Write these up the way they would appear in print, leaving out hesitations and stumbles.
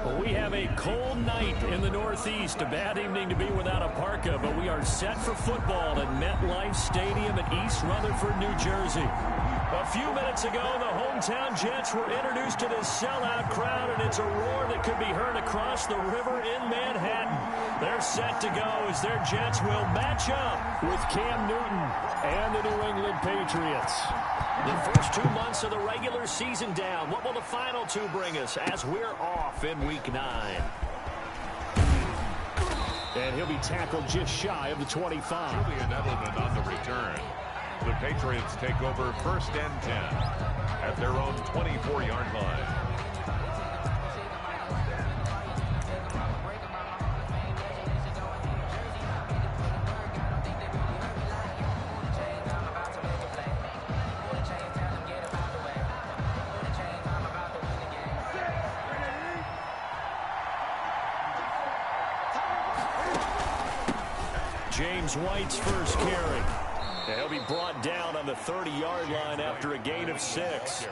Well, we have a cold night in the Northeast. A bad evening to be without a parka, but we are set for football at MetLife Stadium in East Rutherford, New Jersey. A few minutes ago, the hometown Jets were introduced to this sellout crowd, and it's a roar that could be heard across the river in Manhattan. They're set to go as their Jets will match up with Cam Newton and the New England Patriots. The first 2 months of the regular season down. What will the final two bring us as we're off in Week 9? And he'll be tackled just shy of the 25. Julian Edelman on the return. The Patriots take over 1st and 10 at their own 24-yard line. James White's first carry. He'll be brought down on the 30-yard line after a gain of 6.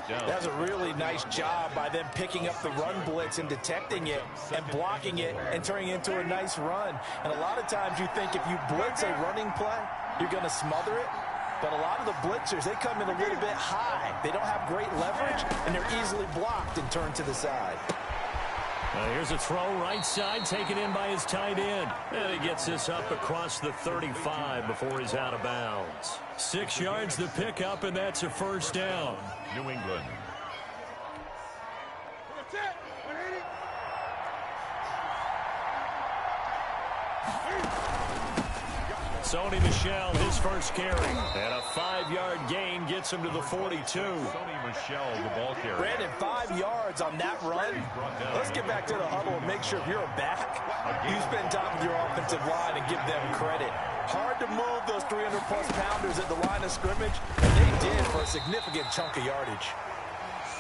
That's a really nice job by them picking up the run blitz and detecting it and blocking it and turning it into a nice run. And a lot of times you think if you blitz a running play, you're going to smother it. But a lot of the blitzers, they come in a little bit high. They don't have great leverage, and they're easily blocked and turned to the side. Here's a throw right side, taken in by his tight end. And he gets this up across the 35 before he's out of bounds. 6 yards the pickup, and that's a first down. New England. Sony Michel, his first carry. And a 5-yard gain gets him to the 42. Sony Michel, the ball carrier. Brandon, 5 yards on that run. Let's get back to the huddle and make sure if you're a back, you spend time with your offensive line and give them credit. Hard to move those 300-plus pounders at the line of scrimmage, and they did for a significant chunk of yardage.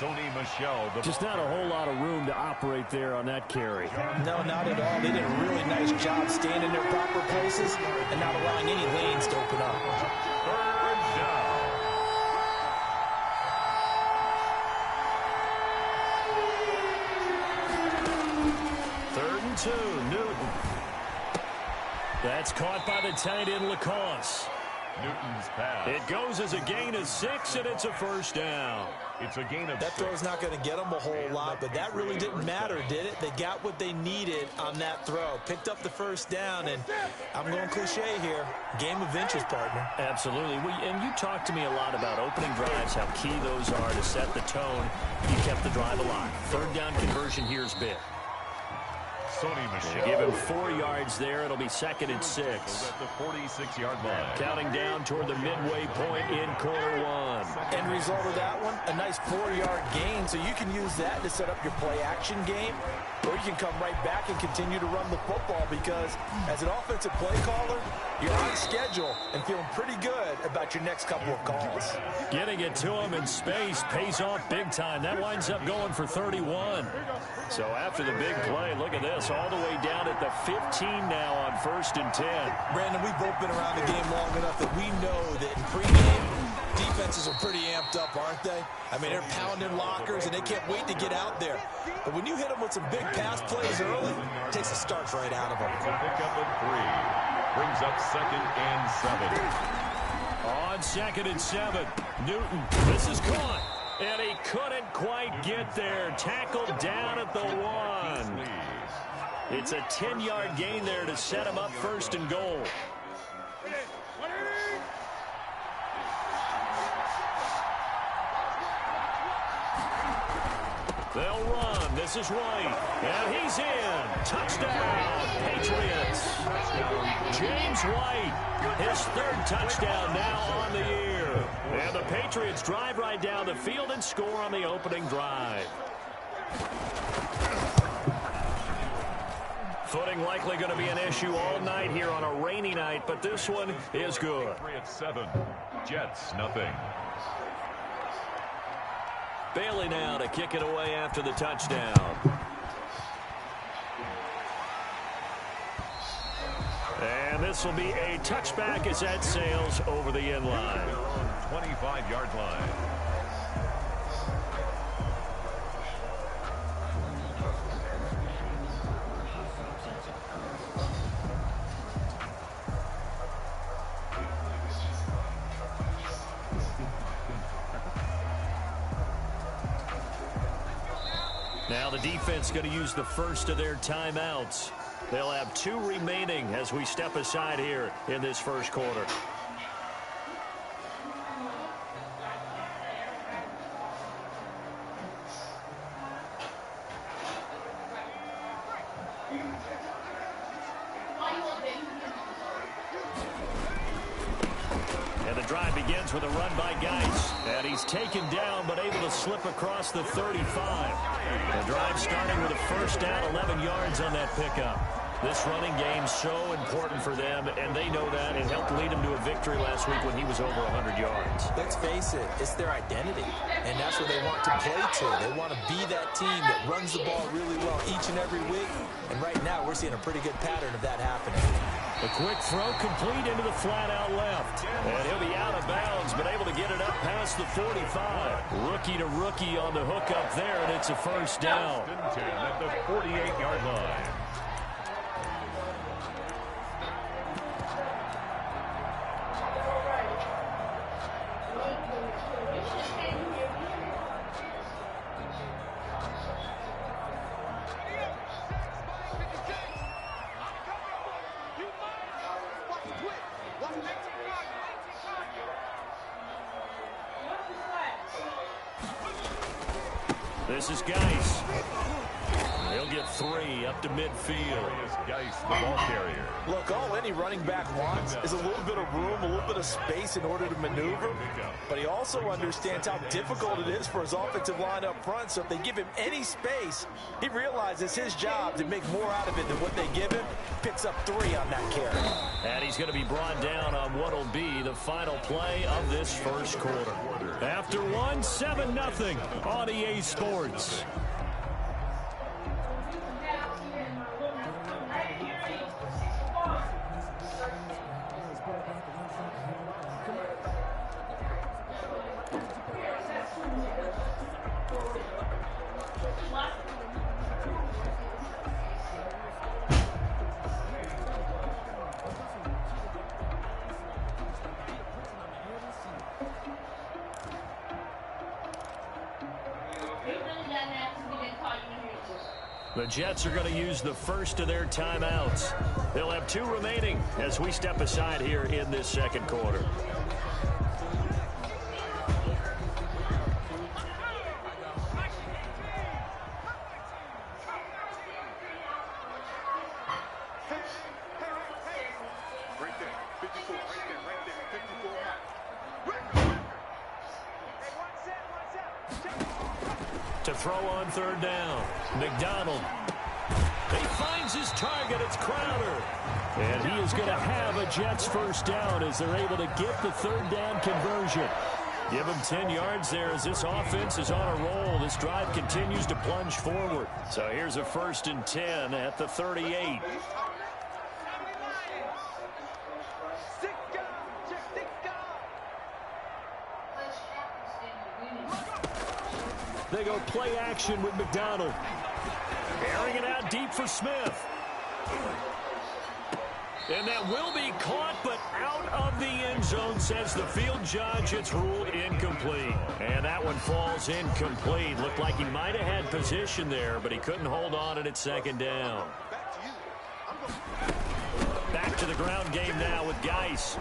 Sony Michel. Just not a whole lot of room to operate there on that carry. No, not at all. They did a really nice job staying in their proper places and not allowing any lanes to open up. Third down. Third and 2, Newton. That's caught by the tight end, Lacoste. Newton's pass. It goes as a gain of 6, and it's a first down. It's a gain of 6. That throw's not going to get them a whole lot, but that really didn't matter, did it? They got what they needed on that throw. Picked up the first down, and I'm going cliche here. Game of inches, partner. Absolutely. And you talked to me a lot about opening drives, how key those are to set the tone. You kept the drive alive. Third down conversion here is big. Sony Michel. Give him 4 yards there. It'll be 2nd and 6. At the 46-yard line. Counting down toward the midway point in quarter 1. End result of that one, a nice 4-yard gain, so you can use that to set up your play-action game, or you can come right back and continue to run the football because as an offensive play caller, you're on schedule and feeling pretty good about your next couple of calls. Getting it to him in space pays off big time. That winds up going for 31. So after the big play, look at this, all the way down at the 15 now on 1st and 10. Brandon, we've both been around the game long enough that we know that in pregame, defenses are pretty amped up, aren't they? I mean, they're pounding lockers, and they can't wait to get out there. But when you hit them with some big pass plays early, it takes the starch right out of them. It's a pickup of 3. Brings up 2nd and 7. On 2nd and 7, Newton, this is caught. And he couldn't quite get there. Tackled down at the 1. It's a 10-yard gain there to set him up 1st and goal. They'll run. This is White. And he's in. Touchdown, Patriots. James White, his 3rd touchdown now on the year. And the Patriots drive right down the field and score on the opening drive. Footing likely going to be an issue all night here on a rainy night, but this one is good. Patriots 7, Jets nothing. Bailey now to kick it away after the touchdown. And this will be a touchback as that sails over the end line. 25-yard line. Now the defense going to use the first of their timeouts. They'll have 2 remaining as we step aside here in this first quarter. And the drive begins with a run by Geis. And he's taken down but able to slip across the 35. The drive starting with a first down, 11 yards on that pickup. This running game so important for them, and they know that. It helped lead them to a victory last week when he was over 100 yards. Let's face it, it's their identity, and that's what they want to play to. They want to be that team that runs the ball really well each and every week, and right now we're seeing a pretty good pattern of that happening. A quick throw complete into the flat out left, and he'll be out of bounds, but able to get it up past the 45. Rookie to rookie on the hook up there, and it's a first down. At the 48-yard line. This is Geis. He'll get 3 up to midfield. Geis, the ball carrier. Look, all any running back wants is a little bit of room, a little bit of space in order to maneuver. But he also understands how difficult it is for his offensive line up front. So if they give him any space, he realizes his job to make more out of it than what they give him. Picks up 3 on that carry. And he's going to be brought down on what will be the final play of this first quarter. After 1, 7-0 on EA Sports. The Jets are going to use the first of their timeouts. They'll have 2 remaining as we step aside here in this second quarter. To throw on third down, McDonald. He finds his target. It's Crowder. And he is going to have a Jets first down as they're able to get the third down conversion. Give him 10 yards there as this offense is on a roll. This drive continues to plunge forward. So here's a 1st and 10 at the 38. They go play action with McDonald. Airing it out deep for Smith. And that will be caught, but out of the end zone, says the field judge. It's ruled incomplete. And that one falls incomplete. Looked like he might have had position there, but he couldn't hold on at second down. Back to the ground game now with Geis.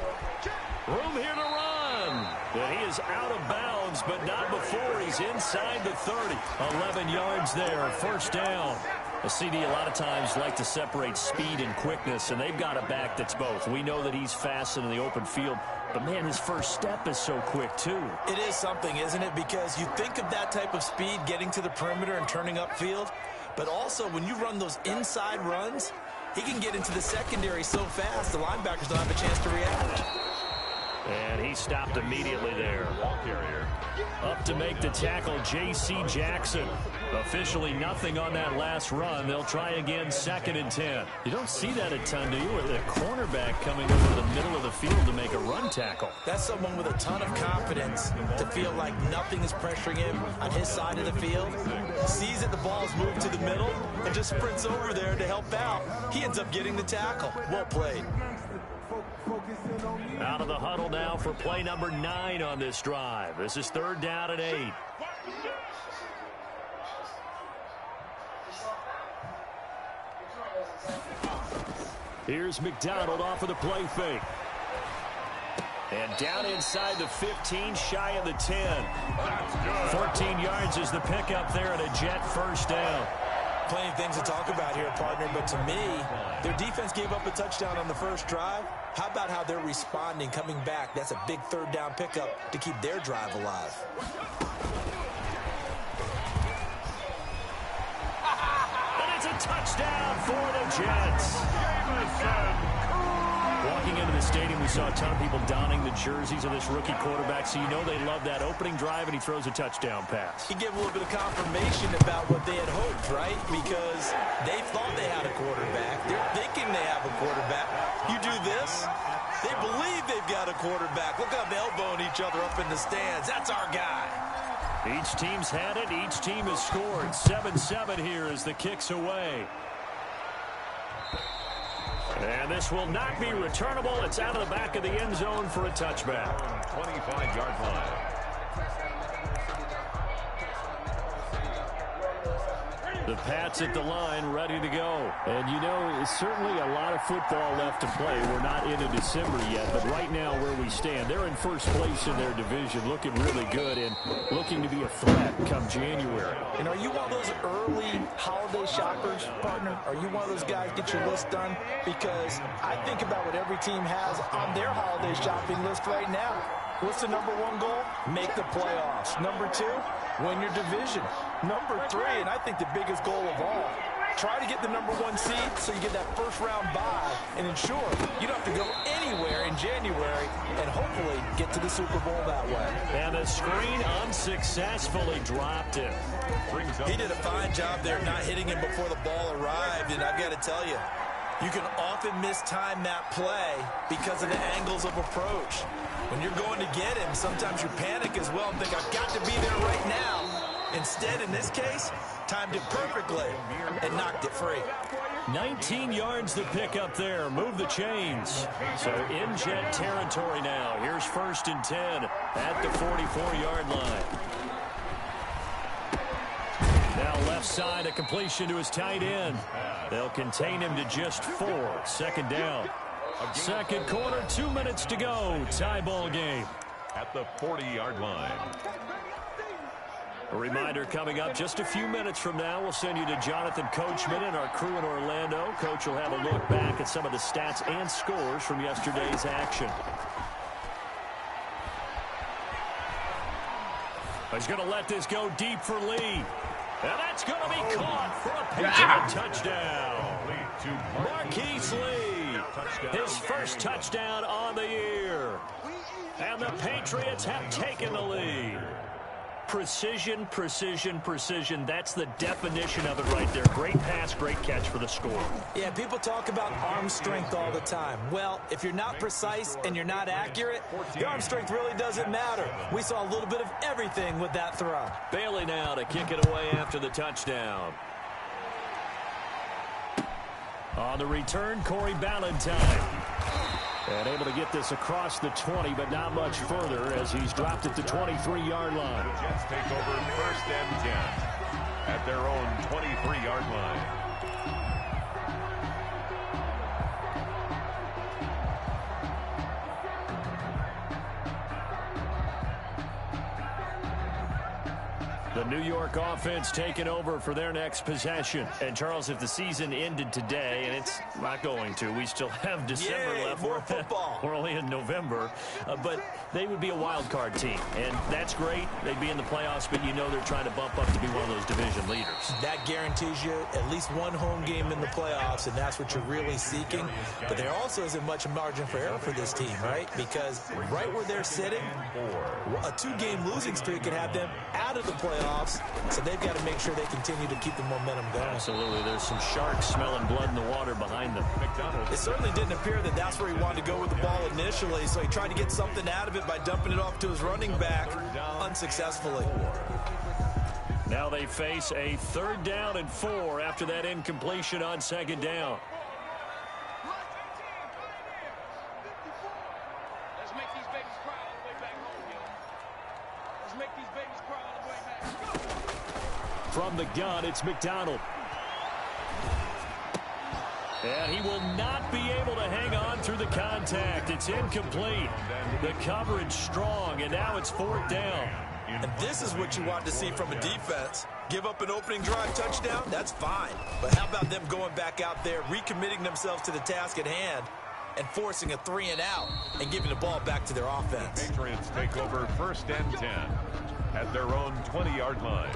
Room here to run. And he is out of bounds, but not before he's inside the 30. 11 yards there, first down. A CD a lot of times like to separate speed and quickness, and they've got a back that's both. We know that he's fast in the open field, but, man, his first step is so quick, too. It is something, isn't it? Because you think of that type of speed getting to the perimeter and turning upfield, but also when you run those inside runs, he can get into the secondary so fast the linebackers don't have a chance to react. And he stopped immediately there. Ball carrier. Up to make the tackle, J.C. Jackson. Officially nothing on that last run. They'll try again, 2nd and 10. You don't see that a ton, do you? With a cornerback coming over the middle of the field to make a run tackle. That's someone with a ton of confidence to feel like nothing is pressuring him on his side of the field. Sees that the ball's moved to the middle and just sprints over there to help out. He ends up getting the tackle. Well played. Out of the huddle now for play number 9 on this drive. This is 3rd down and 8. Here's McDonald off of the play fake. And down inside the 15, shy of the 10. 14 yards is the pickup there and a Jet first down. Plenty of things to talk about here, partner, but to me, their defense gave up a touchdown on the first drive. How about how they're responding, coming back? That's a big third down pickup to keep their drive alive. And it's a touchdown for the Jets. Walking into the stadium, we saw a ton of people donning the jerseys of this rookie quarterback, so you know they love that opening drive, and he throws a touchdown pass. He gave a little bit of confirmation about what they had hoped, right? Because they thought they had a quarterback. They're thinking they have a quarterback. You do this, they believe they've got a quarterback. Look how they're elbowing each other up in the stands. That's our guy. Each team's had it. Each team has scored. 7-7 here as the kick's away. And this will not be returnable. It's out of the back of the end zone for a touchback. 25-yard line. The Pats at the line, ready to go. And, you know, it's certainly a lot of football left to play. We're not into December yet, but right now where we stand, they're in first place in their division, looking really good and looking to be a threat come January. And are you one of those early holiday shoppers, partner? Are you one of those guys get your list done? Because I think about what every team has on their holiday shopping list right now. What's the number one goal? Make the playoffs. Number two, win your division. Number three, and I think the biggest goal of all, try to get the number one seed so you get that first round bye and ensure you don't have to go anywhere in January and hopefully get to the Super Bowl that way. And the screen unsuccessfully dropped him. He did a fine job there not hitting him before the ball arrived, and I've got to tell you, you can often mistime that play because of the angles of approach. When you're going to get him, sometimes you panic as well and think, I've got to be there right now. Instead, in this case, timed it perfectly and knocked it free. 19 yards to pick up there. Move the chains. So in Jet territory now. Here's 1st and 10 at the 44-yard line. Now left side, a completion to his tight end. They'll contain him to just 4. 2nd down. Second quarter, 2 minutes to go. Tie ball game. At the 40-yard line. A reminder coming up just a few minutes from now. We'll send you to Jonathan Coachman and our crew in Orlando. Coach will have a look back at some of the stats and scores from yesterday's action. He's going to let this go deep for Lee. And that's going to be caught for a Patriot touchdown. Marquise Lee, his first touchdown on the year. And the Patriots have taken the lead. Precision, precision, precision. That's the definition of it right there. Great pass, great catch for the score. Yeah, people talk about arm strength all the time. Well, if you're not precise and you're not accurate, your arm strength really doesn't matter. We saw a little bit of everything with that throw. Bailey now to kick it away after the touchdown. On the return, Corey Ballantyne. And able to get this across the 20, but not much further as he's dropped at the 23-yard line. The Jets take over 1st and 10 at their own 23-yard line. The New York offense taking over for their next possession. And, Charles, if the season ended today, and it's not going to, we still have December left. More football. We're only in November. But they would be a wild card team. And that's great. They'd be in the playoffs, but you know they're trying to bump up to be one of those division leaders. That guarantees you at least one home game in the playoffs, and that's what you're really seeking. But there also isn't much margin for error for this team, right? Because right where they're sitting, a 2-game losing streak could have them out of the playoffs, so they've got to make sure they continue to keep the momentum going. Absolutely. There's some sharks smelling blood in the water behind them. It certainly didn't appear that that's where he wanted to go with the ball initially, so he tried to get something out of it by dumping it off to his running back unsuccessfully. Now they face a 3rd down and 4 after that incompletion on 2nd down. From the gun, it's McDonald. And he will not be able to hang on through the contact. It's incomplete. The coverage strong, and now it's 4th down. And this is what you want to see from a defense. Give up an opening drive touchdown, that's fine. But how about them going back out there, recommitting themselves to the task at hand, and forcing a 3-and-out and giving the ball back to their offense. Patriots take over 1st and 10 at their own 20-yard line.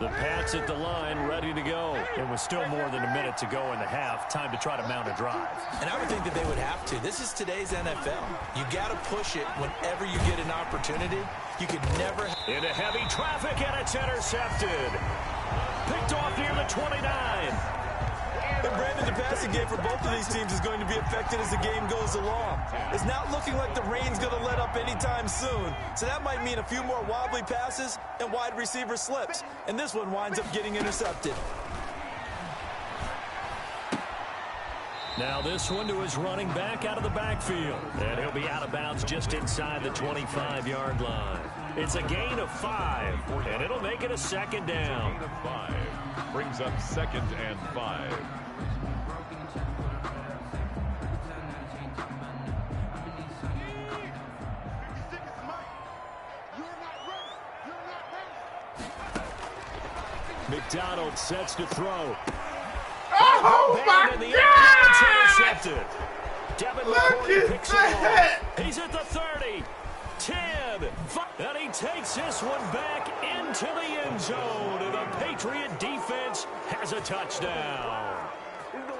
The Pats at the line, ready to go. It was still more than a minute to go in the half. Time to try to mount a drive. And I would think that they would have to. This is today's NFL. You got to push it whenever you get an opportunity. You could never... Into heavy traffic, and it's intercepted. Picked off near the 29. And Brandon, the passing game for both of these teams is going to be affected as the game goes along. It's not looking like the rain's going to let up anytime soon. So that might mean a few more wobbly passes and wide receiver slips. And this one winds up getting intercepted. Now this one to his running back out of the backfield. And he'll be out of bounds just inside the 25-yard line. It's a gain of 5, and it'll make it a 2nd down. Gain of 5 brings up 2nd and 5. McDonald sets to throw. Oh, my God! Intercepted. Devin Look McCourty at picks that! it off. He's at the 30, 10, 5, and he takes this one back into the end zone. And the Patriot defense has a touchdown.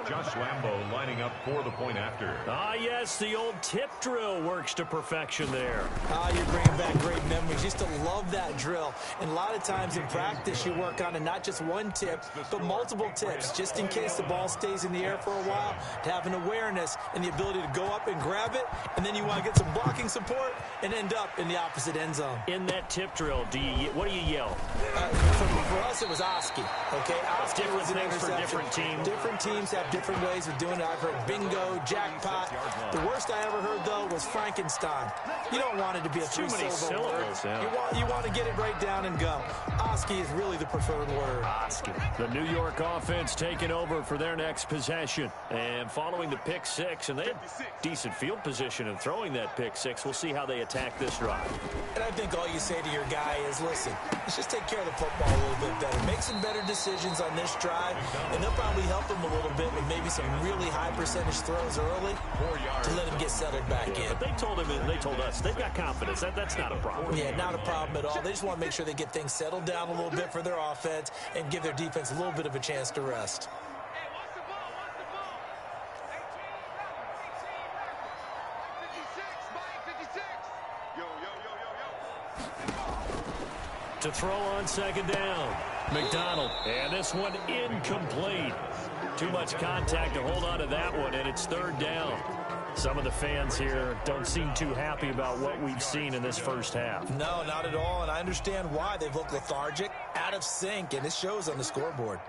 Josh Lambo lining up for the point after. Ah, yes, the old tip drill works to perfection there. Ah, you're bringing back great memories. Used to love that drill. And a lot of times in practice, you work on it, not just one tip, but multiple tips, just in case the ball stays in the air for a while, to have an awareness and the ability to go up and grab it, and then you want to get some blocking support and end up in the opposite end zone. In that tip drill, what do you yell? For us, it was Oski. Okay, Oski Different was an things for interception. different teams. Different teams have different ways of doing it. I've heard bingo, jackpot. The worst I ever heard, though, was Frankenstein. You don't want it to be a Too many three-syllable word. syllables, yeah. You want to get it right down and go. Oski is really the preferred word. Oski. The New York offense taking over for their next possession. And following the pick 6, and they have decent field position in throwing that pick 6. We'll see how they attack this drive. And I think all you say to your guy is, listen, let's just take care of the football a little bit better. Make some better decisions on this drive, and they'll probably help him a little bit with maybe some really high percentage throws early to let him get settled back in. But they told him, and they told us, they've got confidence. That's not a problem. Yeah, not a problem at all. They just want to make sure they get things settled down a little bit for their offense and give their defense a little bit of a chance to rest. To throw on 2nd down. McDonald. And this one incomplete. Too much contact to hold on to that one, and it's 3rd down. Some of the fans here don't seem too happy about what we've seen in this first half. No, not at all, and I understand why. They've looked lethargic, out of sync, and it shows on the scoreboard.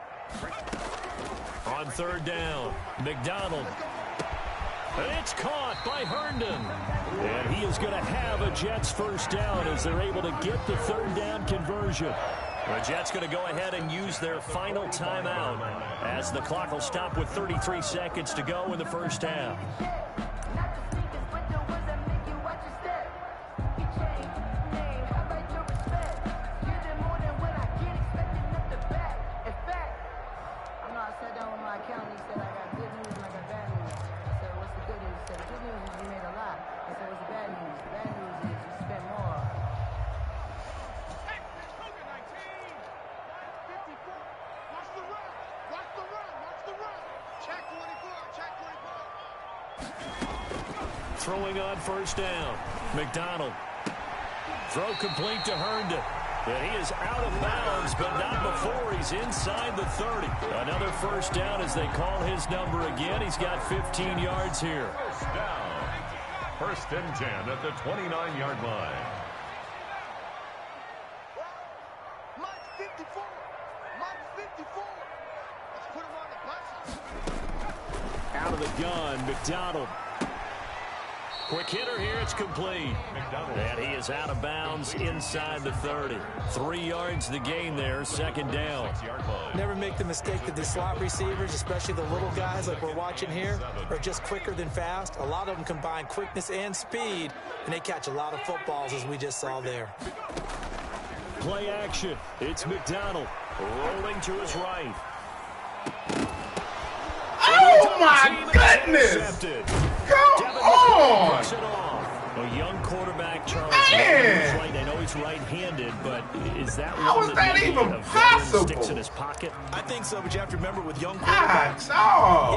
On 3rd down, McDonald. And it's caught by Herndon. And he is going to have a Jets first down as they're able to get the 3rd down conversion. The Jets going to go ahead and use their final timeout as the clock will stop with 33 seconds to go in the first half. Throwing on 1st down. McDonald. Throw complete to Herndon. And he is out of bounds, but not before he's inside the 30. Another 1st down as they call his number again. He's got 15 yards here. 1st down. 1st and 10 at the 29-yard line. Mike 54. Mike 54. Let's put him on the bus. Out of the gun, McDonald. Quick hitter here, it's complete. And he is out of bounds inside the 30. 3 yards the gain there, second down. Never make the mistake that the slot receivers, especially the little guys like we're watching here, are just quicker than fast. A lot of them combine quickness and speed, and they catch a lot of footballs, as we just saw there. Play action. It's McDonald rolling to his right. Oh, my goodness! Come on! A young quarterback, Charles. Right. I know he's right-handed, but is that how is that even possible? Sticks in his pocket? I think so, but you have to remember with young quarterbacks,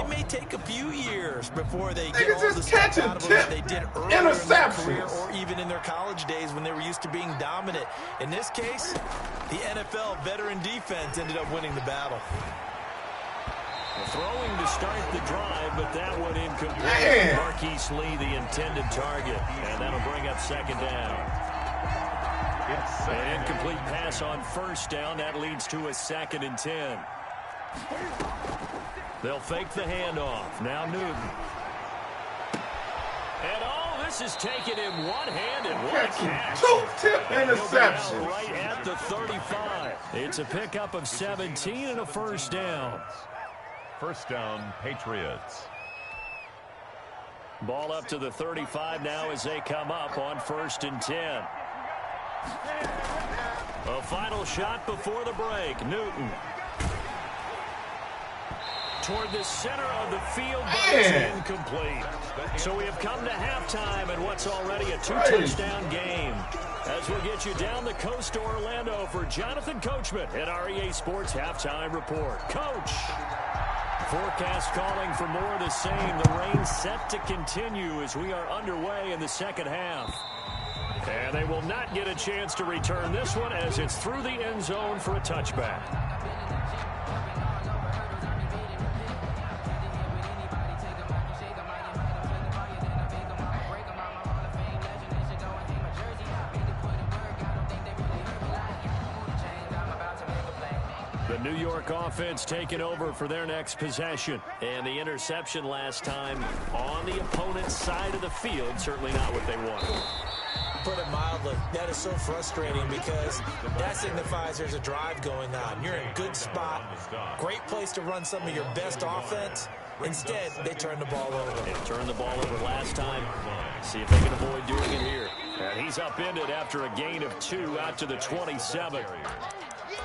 it may take a few years before they get all the stuff out of them that they did earlier in their career or even in their college days when they were used to being dominant. In this case, the NFL veteran defense ended up winning the battle. Throwing to start the drive, but that one incomplete. Marquise Lee, the intended target, and that'll bring up second down. An incomplete pass on first down. That leads to a 2nd and 10. They'll fake the handoff. Now Newton. And this is taken in one-handed. What a catch. 2-tip interceptions. Right at the 35. It's a pickup of 17 and a first down. First down, Patriots. Ball up to the 35 now as they come up on 1st and 10. A final shot before the break. Newton. Toward the center of the field, but it's incomplete. So we have come to halftime in what's already a 2-touchdown game. As we get you down the coast to Orlando for Jonathan Coachman at our EA Sports Halftime Report. Coach. Forecast calling for more of the same. The rain set to continue as we are underway in the second half. And they will not get a chance to return this one as it's through the end zone for a touchback. The New York offense taking over for their next possession. And the interception last time on the opponent's side of the field. Certainly not what they wanted. Put it mildly, that is so frustrating because that signifies there's a drive going on. You're in a good spot, great place to run some of your best offense. Instead, they turn the ball over. They turned the ball over last time. See if they can avoid doing it here. And he's upended after a gain of 2 out to the 27.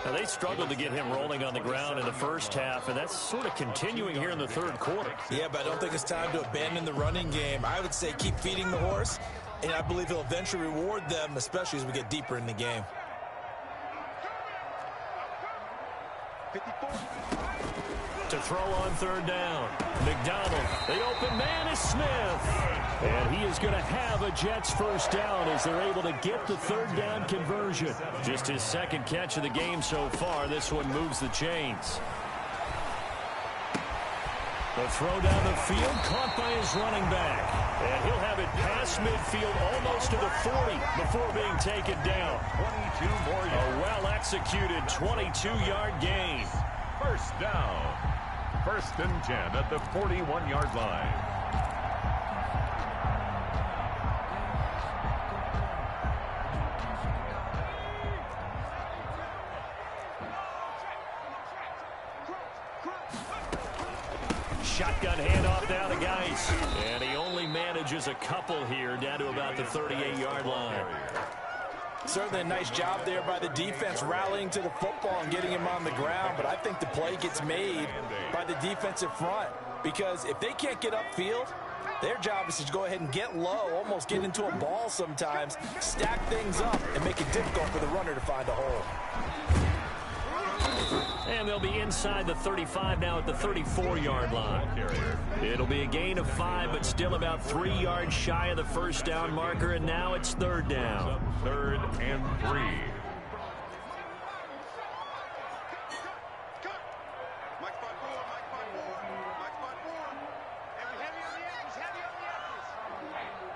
Now, they struggled to get him rolling on the ground in the first half, and that's sort of continuing here in the third quarter. Yeah, but I don't think it's time to abandon the running game. I would say keep feeding the horse, and I believe he'll eventually reward them, especially as we get deeper in the game. 54. To throw on third down. McDonald. The open man is Smith. And he is going to have a Jets first down as they're able to get the third down conversion. Just his second catch of the game so far. This one moves the chains. The throw down the field caught by his running back. And he'll have it past midfield almost to the 40 before being taken down. 22 more yards. A well-executed 22-yard gain. First down. 1st and 10 at the 41-yard line. Shotgun handoff now to Geis. And he only manages a couple here down to about the 38-yard line. Certainly a nice job there by the defense rallying to the football and getting him on the ground, but I think the play gets made by the defensive front because if they can't get upfield, their job is to go ahead and get low, almost get into a ball sometimes, stack things up, and make it difficult for the runner to find a hole. And they'll be inside the 35 now at the 34-yard line. It'll be a gain of 5, but still about 3 yards shy of the first down marker, and now it's third down. 3rd and 3.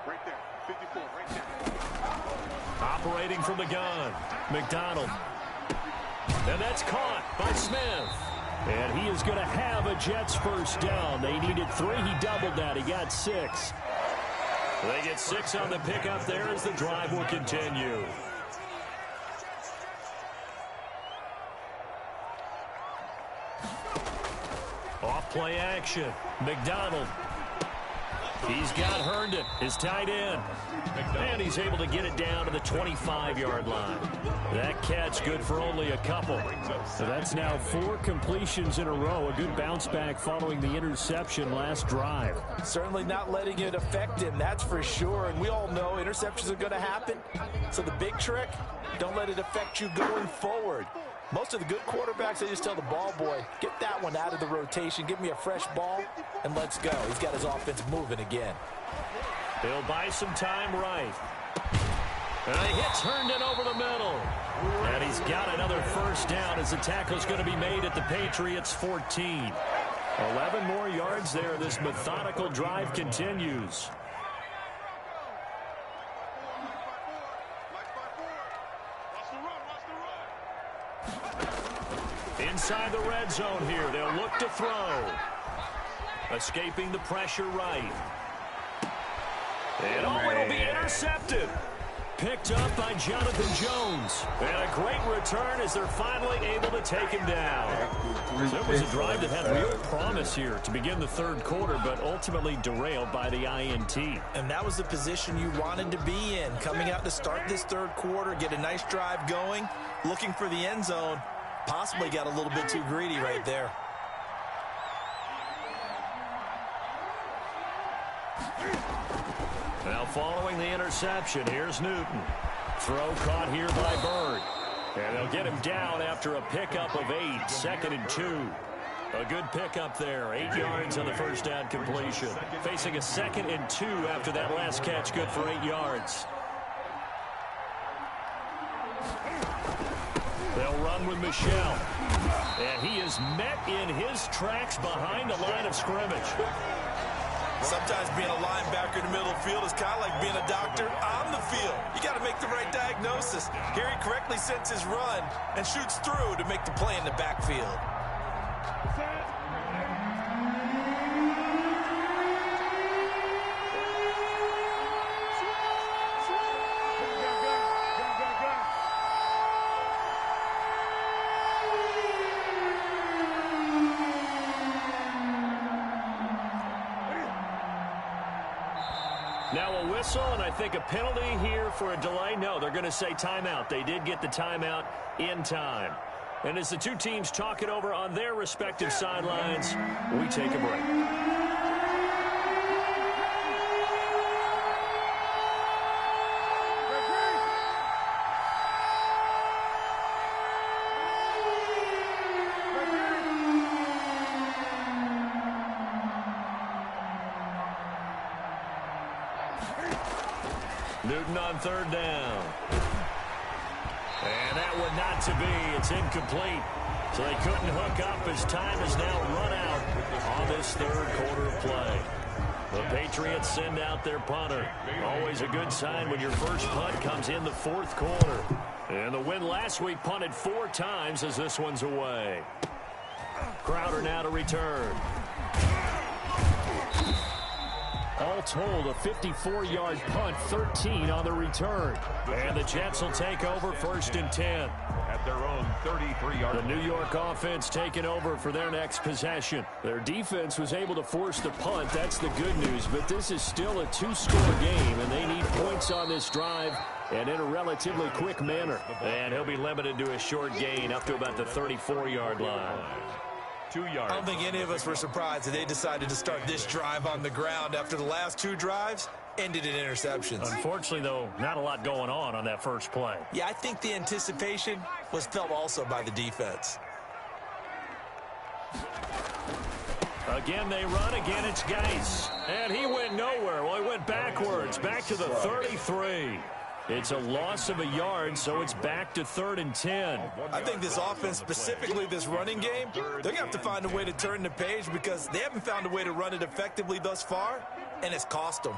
Right there, 54, right there. Operating from the gun, McDonald. And that's caught by Smith. And he is going to have a Jets first down. They needed 3. He doubled that. He got 6. They get 6 on the pickup there as the drive will continue. Off play action. McDonald. He's got Herndon, his tight end. And he's able to get it down to the 25-yard line. That catch good for only a couple. So that's now 4 completions in a row. A good bounce back following the interception last drive. Certainly not letting it affect him, that's for sure. And we all know interceptions are going to happen. So the big trick, don't let it affect you going forward. Most of the good quarterbacks, they just tell the ball boy, get that one out of the rotation, give me a fresh ball, and let's go. He's got his offense moving again. He'll buy some time right. And he hits Herndon over the middle. And he's got another first down as the tackle's going to be made at the Patriots' 14. 11 more yards there. This methodical drive continues. Inside the red zone here. They'll look to throw. Escaping the pressure right. And it'll be intercepted. Picked up by Jonathan Jones. And a great return as they're finally able to take him down. So it was a drive that had real promise here to begin the third quarter, but ultimately derailed by the INT. And that was the position you wanted to be in. Coming out to start this third quarter, get a nice drive going, looking for the end zone. Possibly got a little bit too greedy right there. Now following the interception, here's Newton. Throw caught here by Bird. And they'll get him down after a pickup of 8, 2nd and 2. A good pickup there, 8 yards on the first down completion. Facing a 2nd and 2 after that last catch, good for 8 yards. They'll run with Michel. And he is met in his tracks behind the line of scrimmage. Sometimes being a linebacker in the middle of the field is kind of like being a doctor on the field. You got to make the right diagnosis. Here he correctly sets his run and shoots through to make the play in the backfield. Now a whistle, and I think a penalty here for a delay. No, they're going to say timeout. They did get the timeout in time. And as the two teams talk it over on their respective sidelines, we take a break. Newton on third down. And that would not to be. It's incomplete. So they couldn't hook up as time is now run out on this third quarter of play. The Patriots send out their punter. Always a good sign when your first punt comes in the fourth quarter. And the win last week punted 4 times as this one's away. Crowder now to return. All told, a 54-yard punt, 13 on the return. And the Jets will take over 1st and 10. At their own 33-yard The New York offense taking over for their next possession. Their defense was able to force the punt. That's the good news. But this is still a 2-score game, and they need points on this drive and in a relatively quick manner. And he'll be limited to a short gain up to about the 34-yard line. 2 yards. I don't think any of us were surprised that they decided to start this drive on the ground after the last 2 drives ended in interceptions. Unfortunately, though, not a lot going on that first play. Yeah, I think the anticipation was felt also by the defense. Again, they run. Again, it's Geis. And he went nowhere. Well, he went backwards, back to the 33. It's a loss of a yard, so it's back to 3rd and 10. I think this offense, specifically this running game, they're going to have to find a way to turn the page because they haven't found a way to run it effectively thus far, and it's cost them.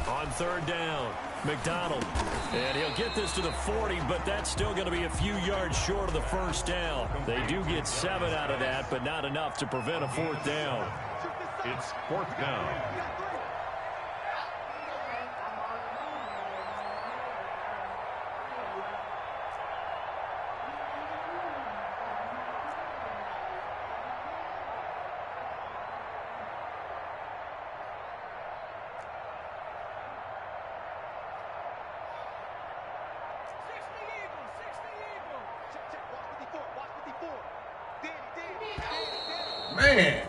On 3rd down, McDonald. And he'll get this to the 40, but that's still going to be a few yards short of the first down. They do get 7 out of that, but not enough to prevent a 4th down. It's 4th down. Man.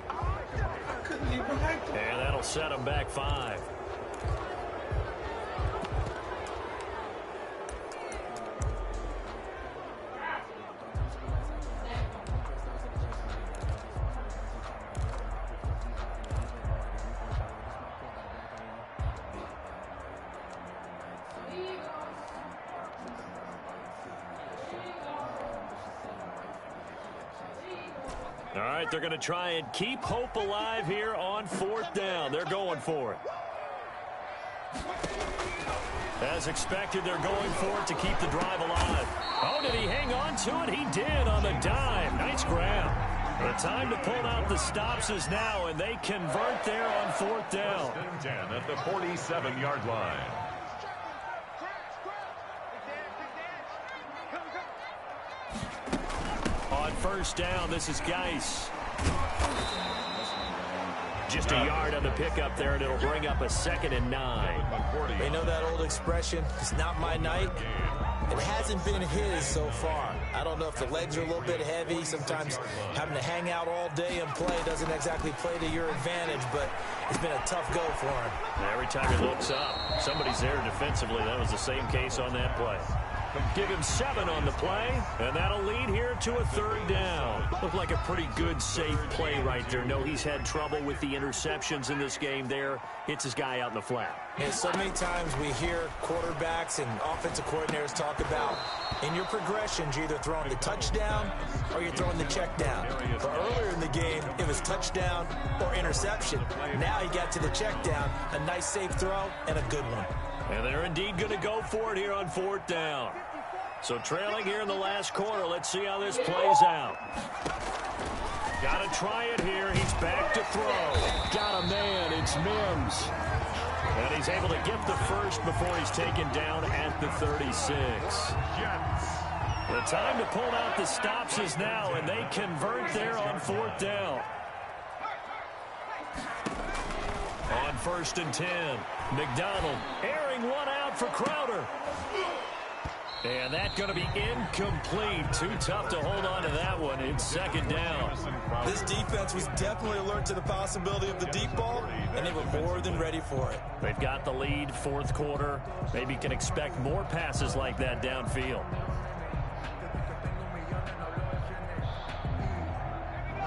I couldn't even hike them. And that'll set them back 5. All right, they're going to try and keep hope alive here on 4th down. They're going for it. As expected, they're going for it to keep the drive alive. Oh, did he hang on to it? He did on the dive. Nice grab. The time to pull out the stops is now, and they convert there on 4th down. 10 at the 47-yard line. On 1st down, this is Geis. Just a yard on the pickup there, and it'll bring up a 2nd and 9. They know that old expression, it's not my night. It hasn't been his so far. I don't know if the legs are a little bit heavy. Sometimes having to hang out all day and play doesn't exactly play to your advantage, but it's been a tough go for him. Every time he looks up, somebody's there defensively. That was the same case on that play. Give him 7 on the play, and that'll lead here to a 3rd down. Looked like a pretty good, safe play right there. No, he's had trouble with the interceptions in this game there. Hits his guy out in the flat. And so many times we hear quarterbacks and offensive coordinators talk about in your progressions, you're either throwing the touchdown or you're throwing the check down. But earlier in the game, it was touchdown or interception. Now he got to the check down, a nice safe throw, and a good one. And they're indeed going to go for it here on 4th down. So trailing here in the last quarter. Let's see how this plays out. Got to try it here. He's back to throw. Got a man. It's Mims. And he's able to get the first before he's taken down at the 36. The time to pull out the stops is now, and they convert there on 4th down. On 1st and 10, McDonald airing one out for Crowder. And that's going to be incomplete. Too tough to hold on to that one. It's 2nd down. This defense was definitely alert to the possibility of the deep ball, and they were more than ready for it. They've got the lead, 4th quarter. Maybe can expect more passes like that downfield.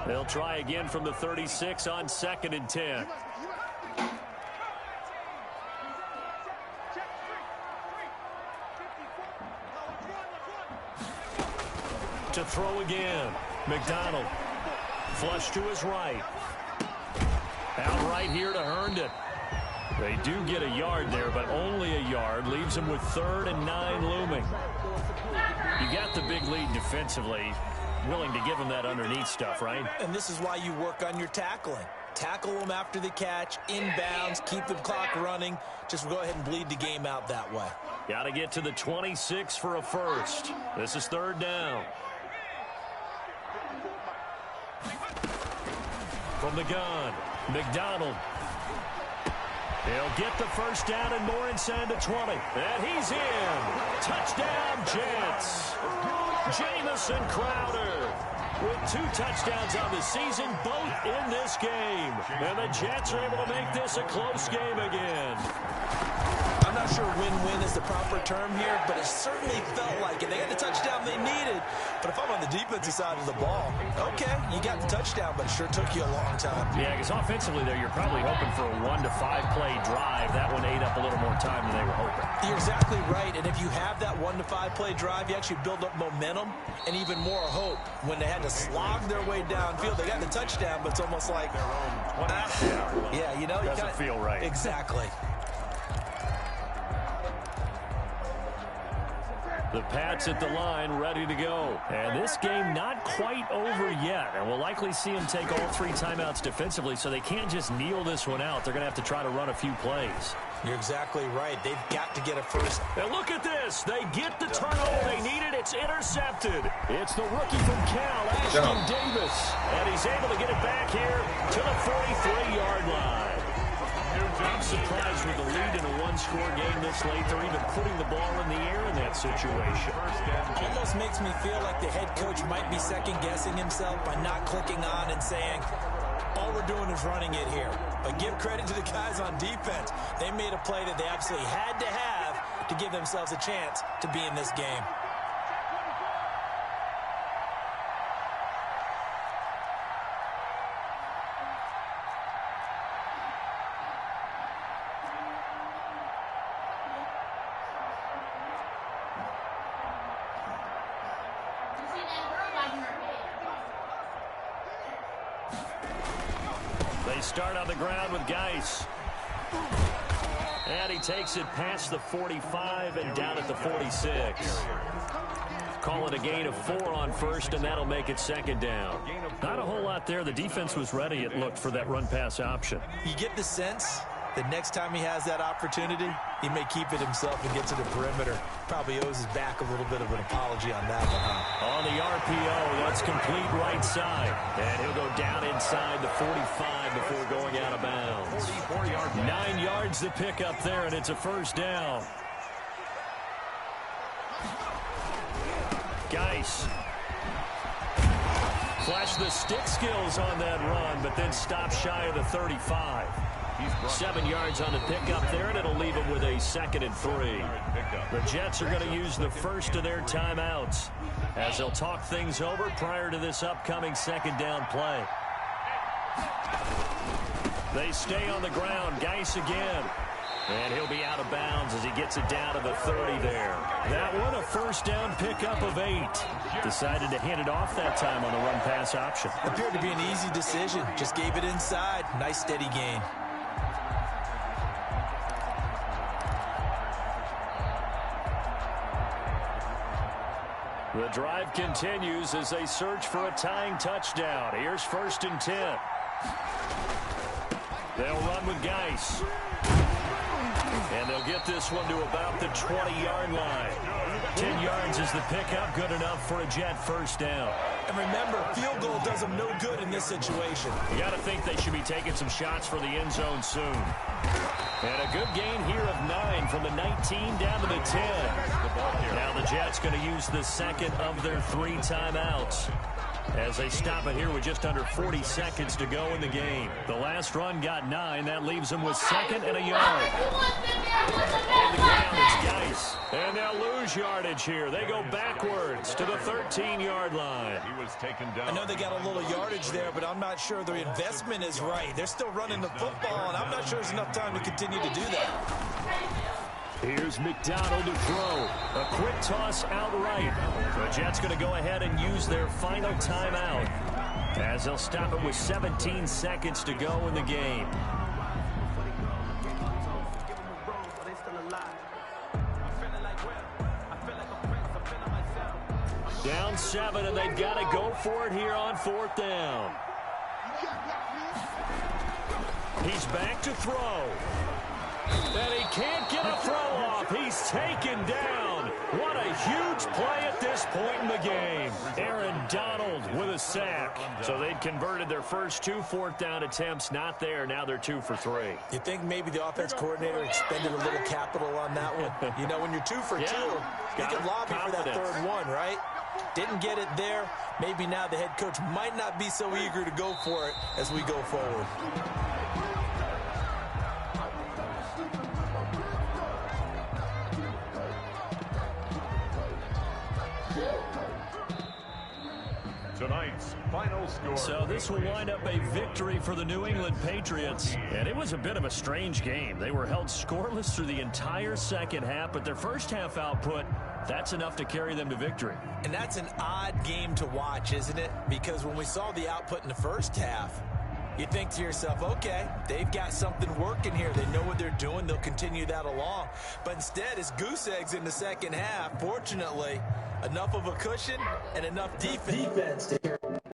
They'll try again from the 36 on 2nd and 10. To throw again. McDonald. Flush to his right. Out right here to Herndon. They do get a yard there, but only a yard. Leaves them with 3rd and 9 looming. You got the big lead defensively. Willing to give them that underneath stuff, right? And this is why you work on your tackling. Tackle them after the catch, inbounds, keep the clock running. Just go ahead and bleed the game out that way. Got to get to the 26 for a first. This is 3rd down. From the gun, McDonald. He'll get the first down and more inside the 20. And he's in. Touchdown, Jets. Jamison Crowder with 2 touchdowns on the season, both in this game. And the Jets are able to make this a close game again. I'm not sure win-win is the proper term here, but it certainly felt like it. They got the touchdown they needed, but if I'm on the defensive side of the ball, okay, you got the touchdown, but it sure took you a long time. Yeah, because offensively there, you're probably hoping for a 1 to 5 play drive. That one ate up a little more time than they were hoping. You're exactly right, and if you have that 1 to 5 play drive, you actually build up momentum and even more hope. When they had to slog their way downfield, they got the touchdown, but it's almost like, yeah, you know, you doesn't feel right. Exactly. The Pats at the line, ready to go. And this game not quite over yet. And we'll likely see them take all 3 timeouts defensively, so they can't just kneel this one out. They're going to have to try to run a few plays. You're exactly right. They've got to get a first. And look at this. They get the turnover they needed. It's intercepted. It's the rookie from Cal, Ashton Davis. And he's able to get it back here to the 43-yard line. I'm surprised with the lead in a one-score game this late. They're even putting the ball in the air in that situation. Almost makes me feel like the head coach might be second-guessing himself by not clicking on and saying, all we're doing is running it here. But give credit to the guys on defense. They made a play that they absolutely had to have to give themselves a chance to be in this game. They start on the ground with Geis. And he takes it past the 45 and down at the 46. Call it a gain of 4 on first, and that'll make it second down. Not a whole lot there. The defense was ready, it looked, for that run-pass option. You get the sense that next time he has that opportunity, he may keep it himself and get to the perimeter. Probably owes his back a little bit of an apology on that one, huh? On the RPO, that's complete right side. And he'll go down inside the 45 before going out of bounds. 9 yards to pick up there, and it's a first down. Geis. Flash the stick skills on that run, but then stop shy of the 35. 7 yards on the pickup there, and it'll leave him with a 2nd and 3. The Jets are going to use the first of their timeouts as they'll talk things over prior to this upcoming second down play. They stay on the ground. Geis again. And he'll be out of bounds as he gets it down to the 30 there. That one, a first down pickup of 8. Decided to hand it off that time on the run-pass option. Appeared to be an easy decision. Just gave it inside. Nice steady gain. The drive continues as they search for a tying touchdown. Here's 1st and 10. They'll run with Geis. And they'll get this one to about the 20-yard line. 10 yards is the pickup, good enough for a Jet first down. And remember, field goal does them no good in this situation. You got to think they should be taking some shots for the end zone soon. And a good gain here of 9 from the 19 down to the 10. Now the Jets going to use the second of their 3 timeouts as they stop it here with just under 40 seconds to go in the game. The last run got 9. That leaves them with 2nd and a yard. On the ground, it's Geis. And they'll lose yardage here. They go backwards to the 13-yard line. He was taken down. I know they got a little yardage there, but I'm not sure their investment is right. They're still running the football, and I'm not sure there's enough time to continue to do that. Here's McDonald to throw. A quick toss outright. The Jets going to go ahead and use their final timeout as they'll stop it with 17 seconds to go in the game. Down 7, and they've got to go for it here on 4th down. He's back to throw. And he can't get a throw off. He's taken down. What a huge play at this point in the game. Aaron Donald with a sack. So they'd converted their first 2 4th down attempts. Not there. Now they're 2 for 3. You think maybe the offense coordinator expended a little capital on that one? You know, when you're 2 for 2, you can lobby for that 3rd one, right? Didn't get it there. Maybe now the head coach might not be so eager to go for it as we go forward. Tonight's final score. So this will wind up a victory for the New England Patriots. And it was a bit of a strange game. They were held scoreless through the entire second half, but their first half output, that's enough to carry them to victory. And that's an odd game to watch, isn't it? Because when we saw the output in the first half, you think to yourself, okay, they've got something working here. They know what they're doing. They'll continue that along. But instead, it's goose eggs in the second half. Fortunately, enough of a cushion and enough defense.